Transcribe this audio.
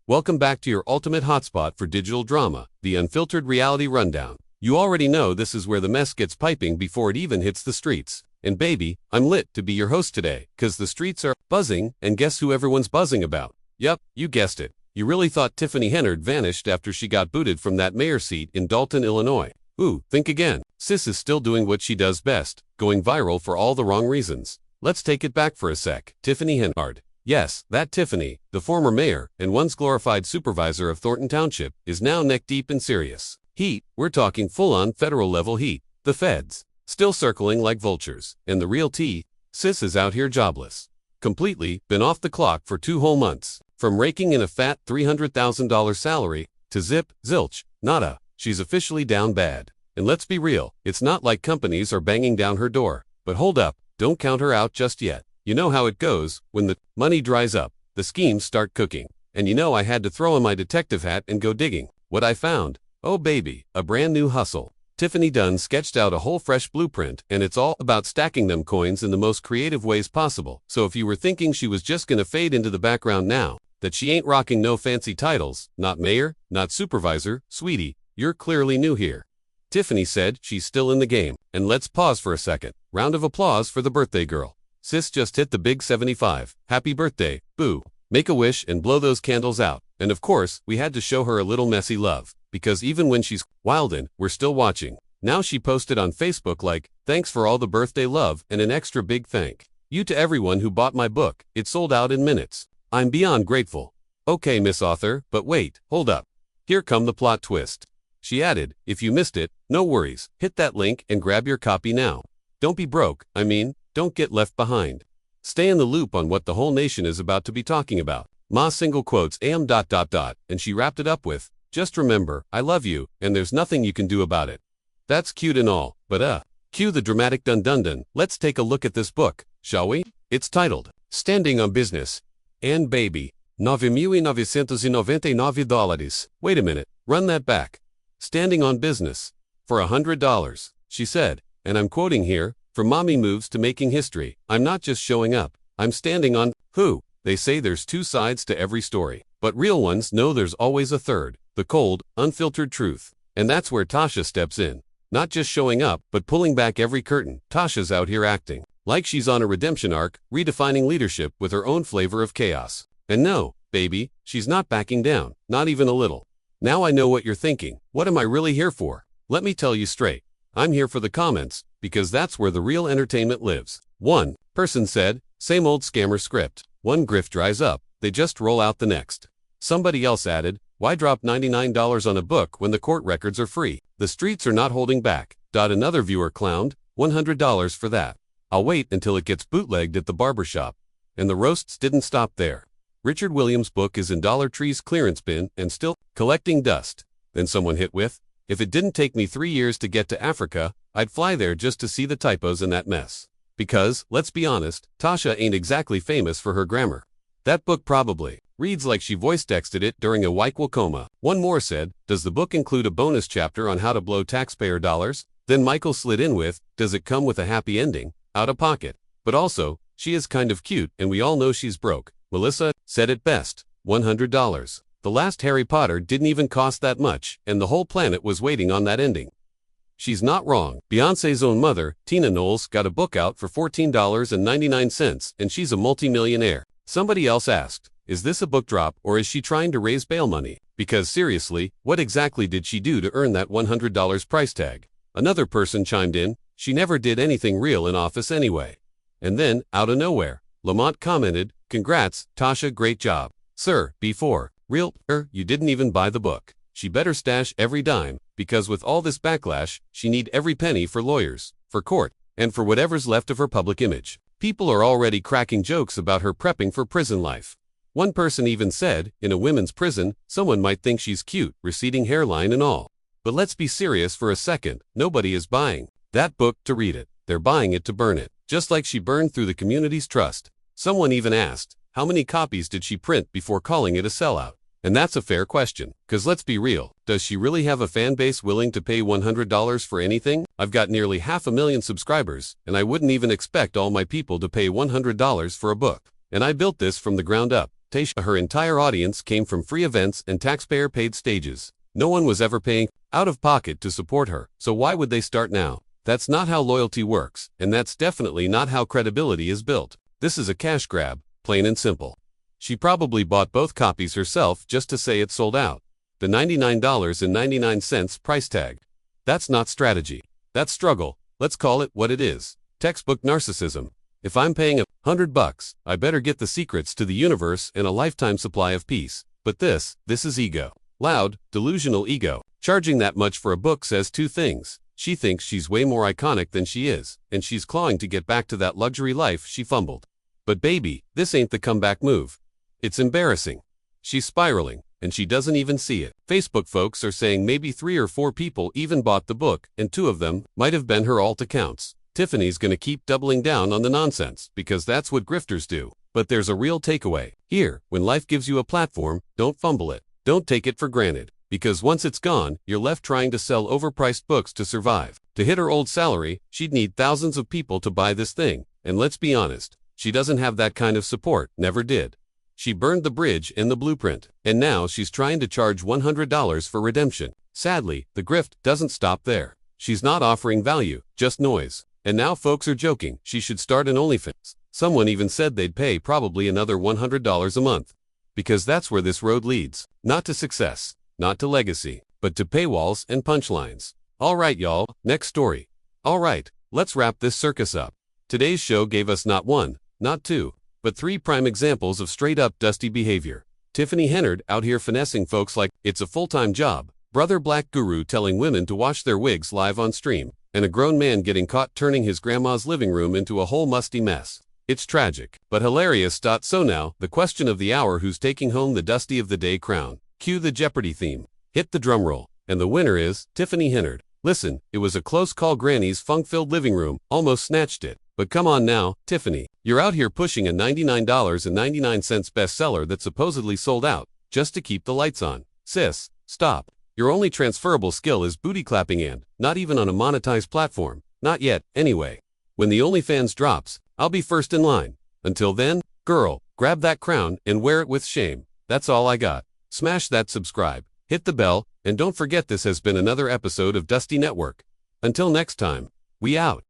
Welcome back to your ultimate hotspot for digital drama, the Unfiltered Reality Rundown. You already know this is where the mess gets piping before it even hits the streets. And baby, I'm lit to be your host today, cause the streets are buzzing, and guess who everyone's buzzing about? Yep, you guessed it. You really thought Tiffany Henyard vanished after she got booted from that mayor seat in Dalton, Illinois. Ooh, think again. Sis is still doing what she does best, going viral for all the wrong reasons. Let's take it back for a sec. Tiffany Henyard. Yes, that Tiffany, the former mayor and once glorified supervisor of Thornton Township, is now neck-deep in serious heat. We're talking full-on federal-level heat. The feds, still circling like vultures. And the real tea, sis is out here jobless. Completely, been off the clock for 2 whole months. From raking in a fat $300,000 salary, to zip, zilch, nada, she's officially down bad. And let's be real, it's not like companies are banging down her door. But hold up, don't count her out just yet. You know how it goes, when the money dries up, the schemes start cooking. And you know I had to throw on my detective hat and go digging. What I found? Oh baby, a brand new hustle. Tiffany Dunn sketched out a whole fresh blueprint, and it's all about stacking them coins in the most creative ways possible. So if you were thinking she was just gonna fade into the background now, that she ain't rocking no fancy titles, not mayor, not supervisor, sweetie, you're clearly new here. Tiffany said she's still in the game. And let's pause for a second. Round of applause for the birthday girl. Sis just hit the big 75. Happy birthday, boo. Make a wish and blow those candles out. And of course, we had to show her a little messy love. Because even when she's wildin', we're still watching. Now she posted on Facebook like, thanks for all the birthday love and an extra big thank you to everyone who bought my book. It sold out in minutes. I'm beyond grateful. Okay, Miss Author, but wait, hold up. Here come the plot twist. She added, if you missed it, no worries. Hit that link and grab your copy now. Don't be broke, don't get left behind. Stay in the loop on what the whole nation is about to be talking about. Ma single quotes am ... and she wrapped it up with, just remember, I love you, and there's nothing you can do about it. That's cute and all, but cue the dramatic dun-dun-dun. Let's take a look at this book, shall we? It's titled, Standing on Business. And baby, $9,999. Wait a minute, run that back. Standing on business. For $100, she said, and I'm quoting here, from mommy moves to making history, I'm not just showing up, I'm standing on, who? They say there's 2 sides to every story, but real ones know there's always a third, the cold, unfiltered truth. And that's where Tasha steps in. Not just showing up, but pulling back every curtain. Tasha's out here acting like she's on a redemption arc, redefining leadership with her own flavor of chaos. And no, baby, she's not backing down, not even a little. Now I know what you're thinking. What am I really here for? Let me tell you straight. I'm here for the comments, because that's where the real entertainment lives. One person said, same old scammer script. One grift dries up, they just roll out the next. Somebody else added, why drop $99 on a book when the court records are free? The streets are not holding back. Another viewer clowned, $100 for that. I'll wait until it gets bootlegged at the barbershop. And the roasts didn't stop there. Richard Williams' book is in Dollar Tree's clearance bin and still collecting dust. Then someone hit with, if it didn't take me 3 years to get to Africa, I'd fly there just to see the typos in that mess. Because, let's be honest, Tasha ain't exactly famous for her grammar. That book probably reads like she voice texted it during a YQL coma. One more said, does the book include a bonus chapter on how to blow taxpayer dollars? Then Michael slid in with, does it come with a happy ending? Out of pocket. But also, she is kind of cute and we all know she's broke. Melissa said it best, $100. The last Harry Potter didn't even cost that much, and the whole planet was waiting on that ending. She's not wrong. Beyoncé's own mother, Tina Knowles, got a book out for $14.99, and she's a multimillionaire. Somebody else asked, is this a book drop or is she trying to raise bail money? Because seriously, what exactly did she do to earn that $100 price tag? Another person chimed in, she never did anything real in office anyway. And then, out of nowhere, Lamont commented, congrats, Tasha, great job. Sir, before, you didn't even buy the book. She better stash every dime, because with all this backlash, she need every penny for lawyers, for court, and for whatever's left of her public image. People are already cracking jokes about her prepping for prison life. One person even said, in a women's prison, someone might think she's cute, receding hairline and all. But let's be serious for a second, nobody is buying that book to read it. They're buying it to burn it, just like she burned through the community's trust. Someone even asked, how many copies did she print before calling it a sellout? And that's a fair question, cause let's be real, does she really have a fan base willing to pay $100 for anything? I've got nearly 500,000 subscribers, and I wouldn't even expect all my people to pay $100 for a book. And I built this from the ground up. Tasha, her entire audience came from free events and taxpayer-paid stages. No one was ever paying out of pocket to support her, so why would they start now? That's not how loyalty works, and that's definitely not how credibility is built. This is a cash grab, plain and simple. She probably bought both copies herself just to say it sold out. The $99.99 price tag. That's not strategy. That's struggle. Let's call it what it is. Textbook narcissism. If I'm paying $100, I better get the secrets to the universe and a lifetime supply of peace. But this is ego. Loud, delusional ego. Charging that much for a book says two things. She thinks she's way more iconic than she is, and she's clawing to get back to that luxury life she fumbled. But baby, this ain't the comeback move. It's embarrassing. She's spiraling, and she doesn't even see it. Facebook folks are saying maybe 3 or 4 people even bought the book, and 2 of them might have been her alt accounts. Tiffany's gonna keep doubling down on the nonsense, because that's what grifters do. But there's a real takeaway. Here, when life gives you a platform, don't fumble it. Don't take it for granted. Because once it's gone, you're left trying to sell overpriced books to survive. To hit her old salary, she'd need thousands of people to buy this thing. And let's be honest, she doesn't have that kind of support, never did. She burned the bridge and the blueprint, and now she's trying to charge $100 for redemption. Sadly, the grift doesn't stop there. She's not offering value, just noise. And now folks are joking she should start an OnlyFans. Someone even said they'd pay probably another $100 a month. Because that's where this road leads. Not to success, not to legacy, but to paywalls and punchlines. Alright y'all, next story. Alright, let's wrap this circus up. Today's show gave us not 1, not 2, but 3 prime examples of straight-up dusty behavior. Tiffany Henyard out here finessing folks like it's a full-time job, brother black guru telling women to wash their wigs live on stream, and a grown man getting caught turning his grandma's living room into a whole musty mess. It's tragic, but hilarious. So now, the question of the hour: who's taking home the Dusty of the Day crown? Cue the Jeopardy theme. Hit the drumroll. And the winner is Tiffany Henyard. Listen, it was a close call. Granny's funk-filled living room almost snatched it. But come on now, Tiffany. You're out here pushing a $99.99 bestseller that supposedly sold out, just to keep the lights on. Sis, stop. Your only transferable skill is booty clapping, and not even on a monetized platform. Not yet, anyway. When the OnlyFans drops, I'll be first in line. Until then, girl, grab that crown and wear it with shame. That's all I got. Smash that subscribe, hit the bell, and don't forget this has been another episode of Dusty Network. Until next time, we out.